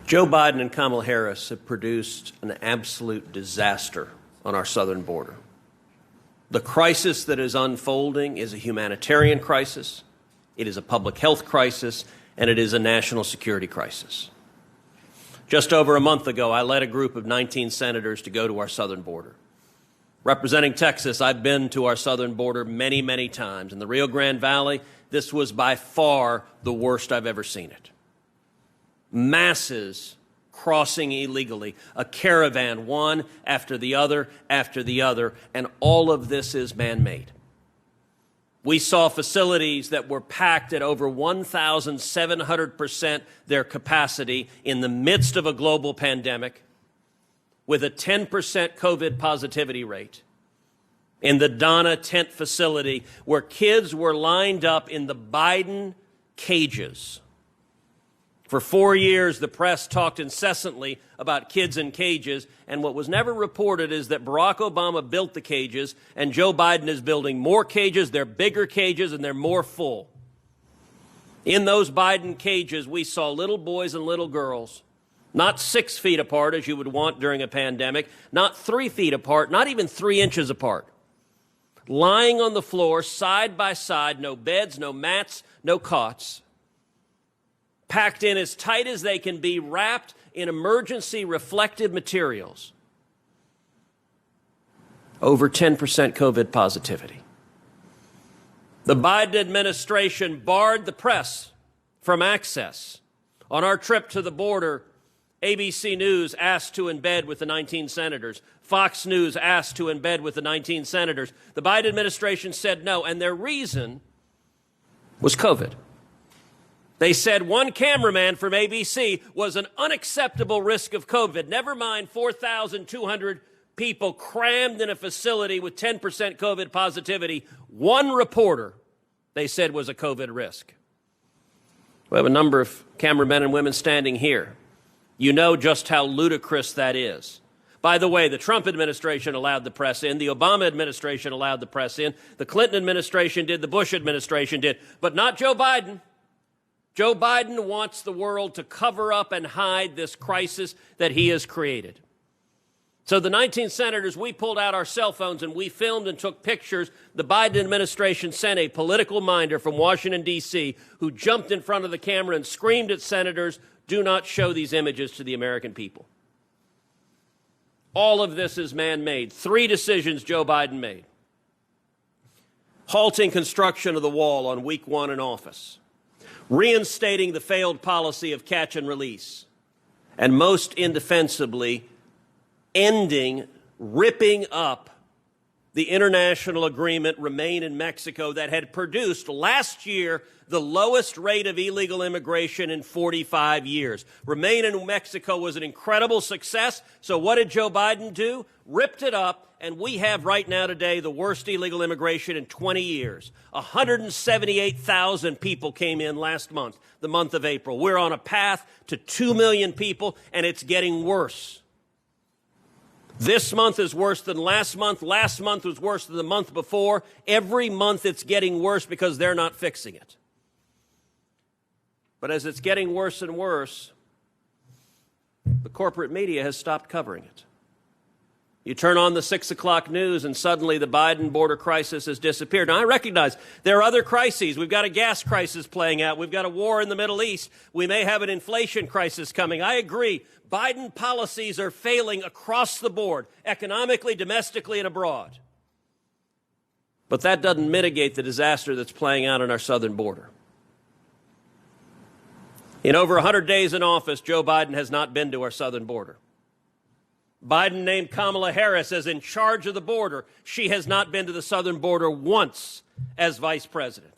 Joe Biden and Kamala Harris have produced an absolute disaster on our southern border. The crisis that is unfolding is a humanitarian crisis, it is a public health crisis, and it is a national security crisis. Just over a month ago, I led a group of 19 senators to go to our southern border. Representing Texas, I've been to our southern border many, many times. In the Rio Grande Valley, this was by far the worst I've ever seen it. Masses crossing illegally, a caravan, one after the other, and all of this is man-made. We saw facilities that were packed at over 1,700% their capacity in the midst of a global pandemic with a 10% COVID positivity rate. In the Donna tent facility where kids were lined up in the Biden cages. For 4 years, the press talked incessantly about kids in cages, and what was never reported is that Barack Obama built the cages, and Joe Biden is building more cages. They're bigger cages, and they're more full. In those Biden cages, we saw little boys and little girls, not 6 feet apart, as you would want during a pandemic, not 3 feet apart, not even 3 inches apart, lying on the floor, side by side, no beds, no mats, no cots, packed in as tight as they can be, wrapped in emergency reflective materials. Over 10% COVID positivity. The Biden administration barred the press from access. On our trip to the border, ABC News asked to embed with the 19 senators. Fox News asked to embed with the 19 senators. The Biden administration said no, and their reason was COVID. They said one cameraman from ABC was an unacceptable risk of COVID. Never mind 4,200 people crammed in a facility with 10% COVID positivity. One reporter, they said, was a COVID risk. We have a number of cameramen and women standing here. You know just how ludicrous that is. By the way, the Trump administration allowed the press in. The Obama administration allowed the press in. The Clinton administration did. The Bush administration did. But not Joe Biden. Joe Biden wants the world to cover up and hide this crisis that he has created. So the 19 senators, we pulled out our cell phones and we filmed and took pictures. The Biden administration sent a political minder from Washington, D.C., who jumped in front of the camera and screamed at senators, "Do not show these images to the American people." All of this is man-made. 3 decisions Joe Biden made. Halting construction of the wall on week 1 in office. Reinstating the failed policy of catch and release, and most indefensibly, ripping up the international agreement Remain in Mexico that had produced last year the lowest rate of illegal immigration in 45 years. Remain in Mexico was an incredible success, so what did Joe Biden do? Ripped it up, and we have right now today the worst illegal immigration in 20 years. 178,000 people came in last month, the month of April. We're on a path to 2 million people, and it's getting worse. This month is worse than last month. Last month was worse than the month before. Every month it's getting worse because they're not fixing it. But as it's getting worse and worse, the corporate media has stopped covering it. You turn on the 6 o'clock news and suddenly the Biden border crisis has disappeared. Now, I recognize there are other crises. We've got a gas crisis playing out. We've got a war in the Middle East. We may have an inflation crisis coming. I agree. Biden policies are failing across the board, economically, domestically, and abroad. But that doesn't mitigate the disaster that's playing out on our southern border. In over 100 days in office, Joe Biden has not been to our southern border. Biden named Kamala Harris as in charge of the border. She has not been to the southern border once as vice president.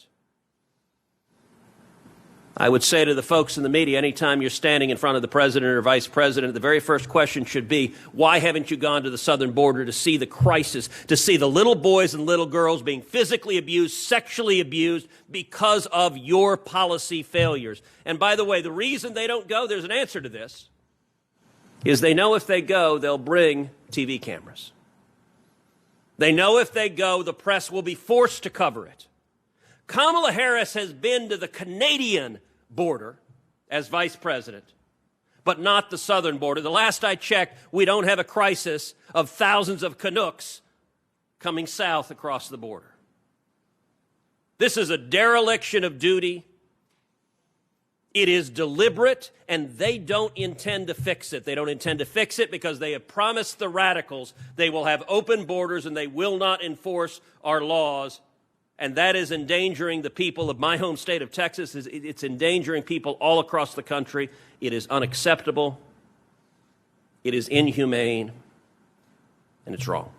I would say to the folks in the media, anytime you're standing in front of the president or vice president, the very first question should be, why haven't you gone to the southern border to see the crisis, to see the little boys and little girls being physically abused, sexually abused because of your policy failures? And by the way, the reason they don't go, there's an answer to this, is they know if they go, they'll bring TV cameras. They know if they go, the press will be forced to cover it. Kamala Harris has been to the Canadian border as vice president, but not the southern border. The last I checked, we don't have a crisis of thousands of Canucks coming south across the border. This is a dereliction of duty. It is deliberate, and they don't intend to fix it. They don't intend to fix it because they have promised the radicals they will have open borders and they will not enforce our laws. And that is endangering the people of my home state of Texas. It's endangering people all across the country. It is unacceptable. It is inhumane, and it's wrong.